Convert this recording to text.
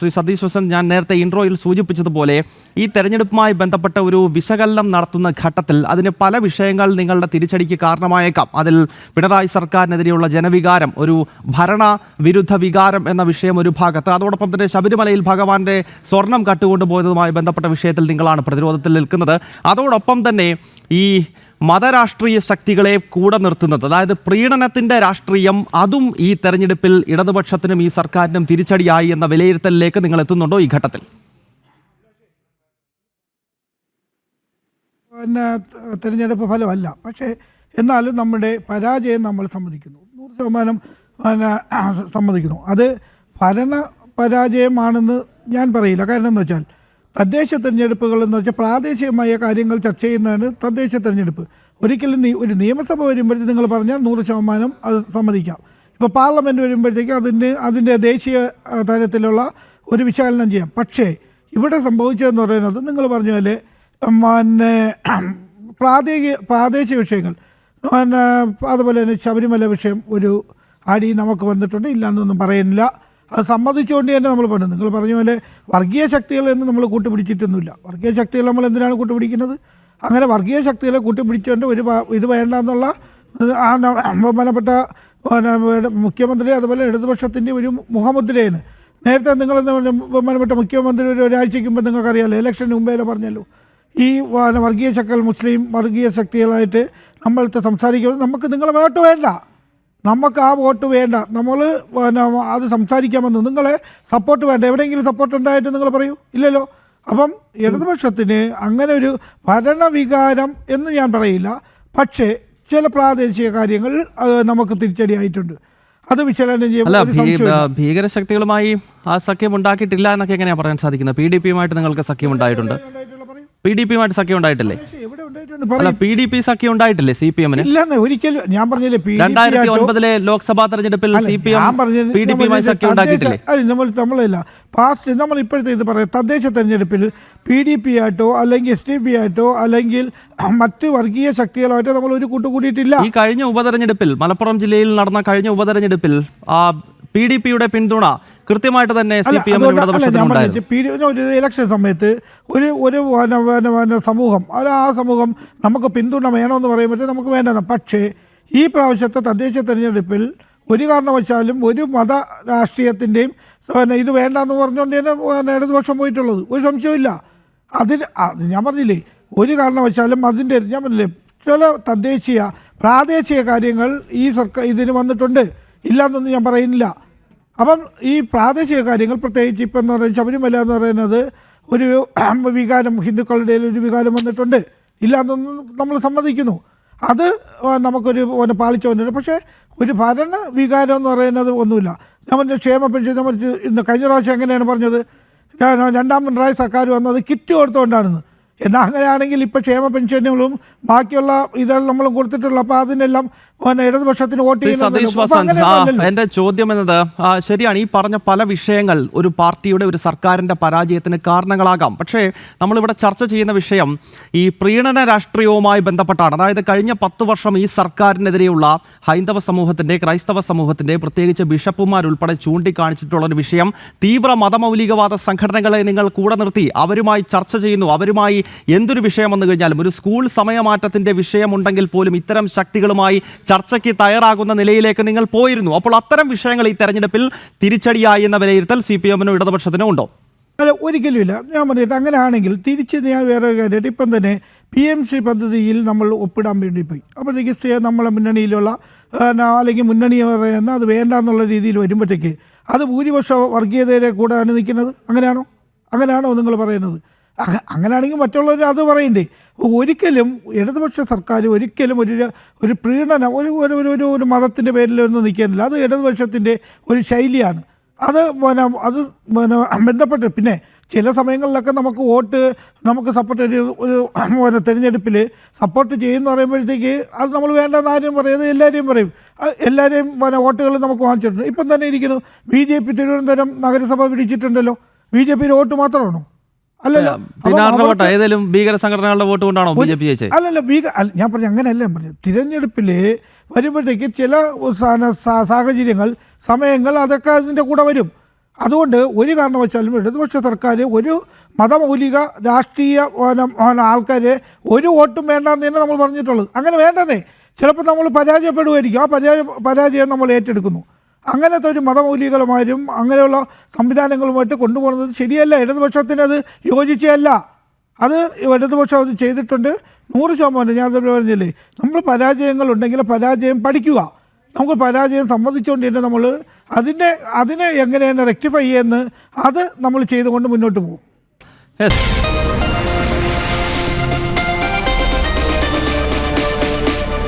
ശ്രീ സതീഷ് വസന്ത്, ഞാൻ നേരത്തെ ഇൻട്രോയിൽ സൂചിപ്പിച്ചതുപോലെ ഈ തെരഞ്ഞെടുപ്പുമായി ബന്ധപ്പെട്ട ഒരു വിശകലനം നടത്തുന്ന ഘട്ടത്തിൽ അതിന് പല വിഷയങ്ങൾ നിങ്ങളുടെ തിരിച്ചടിക്ക് കാരണമായേക്കാം. അതിൽ പിണറായി സർക്കാരിനെതിരെയുള്ള ജനവികാരം, ഒരു ഭരണവിരുദ്ധ വികാരം എന്ന വിഷയം ഒരു ഭാഗത്ത്, അതോടൊപ്പം തന്നെ ശബരിമലയിൽ ഭഗവാന്റെ സ്വർണം കട്ടുകൊണ്ടുപോയതുമായി ബന്ധപ്പെട്ട വിഷയത്തിൽ നിങ്ങളാണ് പ്രതിരോധത്തിൽ നിൽക്കുന്നത്. അതോടൊപ്പം തന്നെ ഈ മതരാഷ്ട്രീയ ശക്തികളെ കൂടെ നിർത്തുന്നത്, അതായത് പ്രീണനത്തിൻ്റെ രാഷ്ട്രീയം, അതും ഈ തെരഞ്ഞെടുപ്പിൽ ഇടതുപക്ഷത്തിനും ഈ സർക്കാരിനും തിരിച്ചടിയായി എന്ന വിലയിരുത്തലിലേക്ക് നിങ്ങൾ എത്തുന്നുണ്ടോ ഈ ഘട്ടത്തിൽ? തിരഞ്ഞെടുപ്പ് ഫലമല്ല, പക്ഷേ എന്നാലും നമ്മുടെ പരാജയം നമ്മൾ സമ്മതിക്കുന്നു, 100% സമ്മതിക്കുന്നു. അത് ഭരണ പരാജയമാണെന്ന് ഞാൻ പറയില്ല. കാരണം എന്ന് വെച്ചാൽ തദ്ദേശ തെരഞ്ഞെടുപ്പുകൾ എന്ന് വെച്ചാൽ പ്രാദേശികമായ കാര്യങ്ങൾ ചർച്ച ചെയ്യുന്നതാണ് തദ്ദേശ തെരഞ്ഞെടുപ്പ്. ഒരിക്കലും ഒരു നിയമസഭ വരുമ്പോഴത്തേക്ക് നിങ്ങൾ പറഞ്ഞാൽ 100% അത് സമ്മതിക്കാം. ഇപ്പോൾ പാർലമെൻറ്റ് വരുമ്പോഴത്തേക്ക് അതിൻ്റെ ദേശീയ തലത്തിലുള്ള ഒരു വിശകലനം ചെയ്യാം. പക്ഷേ ഇവിടെ സംഭവിച്ചതെന്ന് പറയുന്നത് നിങ്ങൾ പറഞ്ഞ പോലെ പ്രാദേശിക വിഷയങ്ങൾ, അതുപോലെ തന്നെ ശബരിമല വിഷയം ഒരു അടി നമുക്ക് വന്നിട്ടുണ്ട്, ഇല്ലയെന്നൊന്നും പറയുന്നില്ല. അത് സമ്മതിച്ചുകൊണ്ട് തന്നെ നമ്മൾ പറഞ്ഞു. നിങ്ങൾ പറഞ്ഞ പോലെ വർഗീയ ശക്തികൾ എന്ന് നമ്മൾ കൂട്ടുപിടിച്ചിട്ടൊന്നുമില്ല. വർഗീയ ശക്തികൾ നമ്മൾ എന്തിനാണ് കൂട്ടുപിടിക്കുന്നത്? അങ്ങനെ വർഗീയ ശക്തികളെ കൂട്ടുപിടിച്ചുകൊണ്ട് ഇത് വേണ്ടെന്നുള്ള ബഹുമാനപ്പെട്ട മുഖ്യമന്ത്രി അതുപോലെ ഇടതുപക്ഷത്തിൻ്റെ ഒരു മുഖമുദ്രയാണ്. നേരത്തെ നിങ്ങൾ ബഹുമാനപ്പെട്ട മുഖ്യമന്ത്രി ഒരാഴ്ചയ്ക്ക് മുമ്പ് നിങ്ങൾക്കറിയാമല്ലോ, ഇലക്ഷന് മുമ്പേ പറഞ്ഞല്ലോ, ഈ വർഗീയ ശക്തികൾ, മുസ്ലിം വർഗീയ ശക്തികളായിട്ട് നമ്മൾക്ക് സംസാരിക്കുന്നത് നമുക്ക് നിങ്ങളെ വോട്ട് വേണ്ട, നമുക്ക് ആ വോട്ട് വേണ്ട, നമ്മൾ അത് സംസാരിക്കാമെന്ന്, നിങ്ങളെ സപ്പോർട്ട് വേണ്ട. എവിടെയെങ്കിലും സപ്പോർട്ട് ഉണ്ടായിട്ട് നിങ്ങൾ പറയൂ? ഇല്ലല്ലോ. അപ്പം ഇടതുപക്ഷത്തിന് അങ്ങനെ ഒരു ഭരണവികാരം എന്ന് ഞാൻ പറയില്ല, പക്ഷേ ചില പ്രാദേശിക കാര്യങ്ങൾ നമുക്ക് തിരിച്ചടിയായിട്ടുണ്ട്. അത് വിശകലനം ചെയ്യുമ്പോൾ ഭീകരശക്തികളുമായി ആ സഖ്യം ഉണ്ടാക്കിയിട്ടില്ല എന്നൊക്കെ എങ്ങനെയാണ് പറയാൻ സാധിക്കുന്നത്? PDP-യുമായിട്ട് നിങ്ങൾക്ക് സഖ്യം ഉണ്ടായിട്ടുണ്ട്. PDP-യുമായിട്ട് സഖ്യം ഉണ്ടായിട്ടില്ലേ? PDP സഖ്യം ഉണ്ടായിട്ടില്ലേ CPM-ന്? ഒരിക്കലും ഞാൻ പറഞ്ഞില്ലേ, 2009 ലോക്സഭാ തെരഞ്ഞെടുപ്പിൽ PDP-യുമായി സഖ്യം ഉണ്ടാക്കിയിട്ടില്ലേ? നമ്മളല്ല പാസ്റ്റ്, നമ്മൾ ഇപ്പോഴത്തെ ഇത് പറയാം, തദ്ദേശ തെരഞ്ഞെടുപ്പിൽ PDP ആയിട്ടോ അല്ലെങ്കിൽ SDP ആയിട്ടോ അല്ലെങ്കിൽ മറ്റ് വർഗീയ ശക്തികളായിട്ടോ നമ്മൾ ഒരു കൂട്ടുകൂടിയിട്ടില്ല. ഈ കഴിഞ്ഞ ഉപതെരഞ്ഞെടുപ്പിൽ, മലപ്പുറം ജില്ലയിൽ നടന്ന കഴിഞ്ഞ ഉപതെരഞ്ഞെടുപ്പിൽ PDP-യുടെ പിന്തുണ കൃത്യമായിട്ട് തന്നെ ഒരു ഇലക്ഷൻ സമയത്ത് ഒരു സമൂഹം, ആ സമൂഹം നമുക്ക് പിന്തുണ വേണമെന്ന് പറയുമ്പോഴത്തേക്ക് നമുക്ക് വേണ്ടതാണ്. പക്ഷേ ഈ പ്രാവശ്യത്തെ തദ്ദേശ തെരഞ്ഞെടുപ്പിൽ ഒരു കാരണവശാലും ഒരു മത രാഷ്ട്രീയത്തിൻ്റെയും ഇത് വേണ്ടെന്ന് പറഞ്ഞുകൊണ്ട് തന്നെ ഇടതുപക്ഷം പോയിട്ടുള്ളത് ഒരു സംശയമില്ല. ഞാൻ പറഞ്ഞില്ലേ, ഒരു കാരണവശാലും ഞാൻ പറഞ്ഞില്ലേ, ചില പ്രാദേശിക കാര്യങ്ങൾ ഈ ഇതിന് വന്നിട്ടുണ്ട്, ഇല്ലയെന്നൊന്നും ഞാൻ പറയുന്നില്ല. അപ്പം ഈ പ്രാദേശിക കാര്യങ്ങൾ, പ്രത്യേകിച്ച് ഇപ്പം എന്ന് പറയുന്നത് ശബരിമല എന്ന് പറയുന്നത് ഒരു വികാരം, ഹിന്ദുക്കളുടെ ഒരു വികാരം വന്നിട്ടുണ്ട്, ഇല്ലയെന്നൊന്നും നമ്മൾ സമ്മതിക്കുന്നു. അത് നമുക്കൊരു പാളിച്ച വന്നിട്ടുണ്ട്. പക്ഷേ ഒരു ഭരണ വികാരം എന്ന് പറയുന്നത് ഒന്നുമില്ല. നമ്മുടെ ക്ഷേമ പെൻഷൻ നമ്മൾ ഇന്ന് കഴിഞ്ഞ പ്രാവശ്യം എങ്ങനെയാണ് പറഞ്ഞത്? രണ്ടാം പിണറായി സർക്കാർ വന്നത് കിറ്റ് കൊടുത്തുകൊണ്ടാണെന്ന്. എന്നാൽ അങ്ങനെയാണെങ്കിൽ ഇപ്പോൾ ക്ഷേമ പെൻഷനുകളും ബാക്കിയുള്ള ഇതെല്ലാം നമ്മളും കൊടുത്തിട്ടുള്ളൂ. അപ്പോൾ അതിനെല്ലാം ഇടതുപക്ഷത്തിന് വോട്ട് ചെയ്യുന്നത്. എൻ്റെ ചോദ്യം എന്നത് ശരിയാണ്, ഈ പറഞ്ഞ പല വിഷയങ്ങൾ ഒരു പാർട്ടിയുടെ, ഒരു സർക്കാരിൻ്റെ പരാജയത്തിന് കാരണങ്ങളാകാം. പക്ഷേ നമ്മളിവിടെ ചർച്ച ചെയ്യുന്ന വിഷയം ഈ പ്രീണന രാഷ്ട്രീയവുമായി ബന്ധപ്പെട്ടാണ്. അതായത് കഴിഞ്ഞ 10 വർഷം ഈ സർക്കാരിനെതിരെയുള്ള ഹൈന്ദവ സമൂഹത്തിൻ്റെ, ക്രൈസ്തവ സമൂഹത്തിൻ്റെ, പ്രത്യേകിച്ച് ബിഷപ്പുമാരുൾപ്പെടെ ചൂണ്ടിക്കാണിച്ചിട്ടുള്ളൊരു വിഷയം, തീവ്ര മതമൗലികവാദ സംഘടനകളെ നിങ്ങൾ കൂടെ നിർത്തി അവരുമായി ചർച്ച ചെയ്യുന്നു. അവരുമായി എന്തൊരു വിഷയം വന്നു കഴിഞ്ഞാലും, ഒരു സ്കൂൾ സമയമാറ്റത്തിൻ്റെ വിഷയമുണ്ടെങ്കിൽ പോലും ഇത്തരം ശക്തികളുമായി ചർച്ചയ്ക്ക് തയ്യാറാകുന്ന നിലയിലേക്ക് നിങ്ങൾ പോയിരുന്നു. അപ്പോൾ അത്തരം വിഷയങ്ങൾ ഈ തെരഞ്ഞെടുപ്പിൽ തിരിച്ചടിയായി എന്ന വിലയിരുത്തൽ CPM-നും ഇടതുപക്ഷത്തിനും ഉണ്ടോ? അല്ല, ഒരിക്കലും ഇല്ല. ഞാൻ പറഞ്ഞിട്ട് അങ്ങനെയാണെങ്കിൽ തിരിച്ച് ഞാൻ വേറെ കാര്യമായിട്ട് ഇപ്പം തന്നെ PMC പദ്ധതിയിൽ നമ്മൾ ഒപ്പിടാൻ വേണ്ടി പോയി. അപ്പോഴത്തേക്ക് നമ്മളെ മുന്നണിയിലുള്ള അല്ലെങ്കിൽ മുന്നണി പറയുന്ന അത് വേണ്ട എന്നുള്ള രീതിയിൽ വരുമ്പോഴത്തേക്ക് അത് ഭൂരിപക്ഷ വർഗീയതയുടെ കൂടെയാണ് നിൽക്കുന്നത്. അങ്ങനെയാണോ നിങ്ങൾ പറയുന്നത്? അങ്ങനെയാണെങ്കിൽ മറ്റുള്ളവർ അത് പറയണ്ടേ? ഒരിക്കലും ഇടതുപക്ഷ സർക്കാർ ഒരിക്കലും ഒരു പ്രീണനം, ഒരു മതത്തിൻ്റെ പേരിലൊന്നും നിൽക്കുന്നില്ല. അത് ഇടതുപക്ഷത്തിൻ്റെ ഒരു ശൈലിയാണ്. അത് ബന്ധപ്പെട്ട് പിന്നെ ചില സമയങ്ങളിലൊക്കെ നമുക്ക് സപ്പോർട്ട് ഒരു തിരഞ്ഞെടുപ്പിൽ സപ്പോർട്ട് ചെയ്യുമെന്ന് പറയുമ്പോഴത്തേക്ക് അത് നമ്മൾ വേണ്ടെന്ന് ആരും പറയുന്നത് എല്ലാവരെയും വോട്ടുകൾ നമുക്ക് വാങ്ങിച്ചിട്ടുണ്ട്. ഇപ്പം തന്നെ ഇരിക്കുന്നു BJP തിരുവനന്തപുരം നഗരസഭ പിടിച്ചിട്ടുണ്ടല്ലോ. BJP വോട്ട് മാത്രമാണോ? അല്ലല്ലോ, ഏതെങ്കിലും ഭീകര സംഘടനകളുടെ വോട്ട് കൊണ്ടാണോ BJP ജയിച്ചത്? അല്ലല്ല, ഞാൻ പറഞ്ഞു അങ്ങനെയല്ല ഞാൻ പറഞ്ഞത്. തിരഞ്ഞെടുപ്പിൽ വരുമ്പോഴത്തേക്ക് ചില സാഹചര്യങ്ങൾ, സമയങ്ങൾ, അതൊക്കെ അതിൻ്റെ കൂടെ വരും. അതുകൊണ്ട് ഒരു കാരണവശാലും ഇടതുപക്ഷ സർക്കാർ ഒരു മതമൗലിക രാഷ്ട്രീയ ആൾക്കാരെ ഒരു വോട്ടും വേണ്ടെന്ന് തന്നെ നമ്മൾ പറഞ്ഞിട്ടുള്ളത്. അങ്ങനെ വേണ്ടെന്നേ. ചിലപ്പോൾ നമ്മൾ പരാജയപ്പെടുമായിരിക്കും. ആ പരാജയം നമ്മൾ ഏറ്റെടുക്കുന്നു. അങ്ങനത്തെ ഒരു മതമൗലികമാരും അങ്ങനെയുള്ള സംവിധാനങ്ങളുമായിട്ട് കൊണ്ടുപോകുന്നത് ശരിയല്ല. ഇടതുപക്ഷത്തിനത് യോജിച്ചല്ല. അത് ഇടതുപക്ഷം അത് ചെയ്തിട്ടുണ്ട് 100%. ഞാൻ പറഞ്ഞില്ലേ, നമ്മൾ പരാജയങ്ങളുണ്ടെങ്കിൽ പരാജയം പഠിക്കുക. നമുക്ക് പരാജയം സമ്മതിച്ചുകൊണ്ട് തന്നെ നമ്മൾ അതിനെ എങ്ങനെയാണ് റെക്ടിഫൈ ചെയ്യുന്നത് അത് നമ്മൾ ചെയ്തുകൊണ്ട് മുന്നോട്ട് പോകും.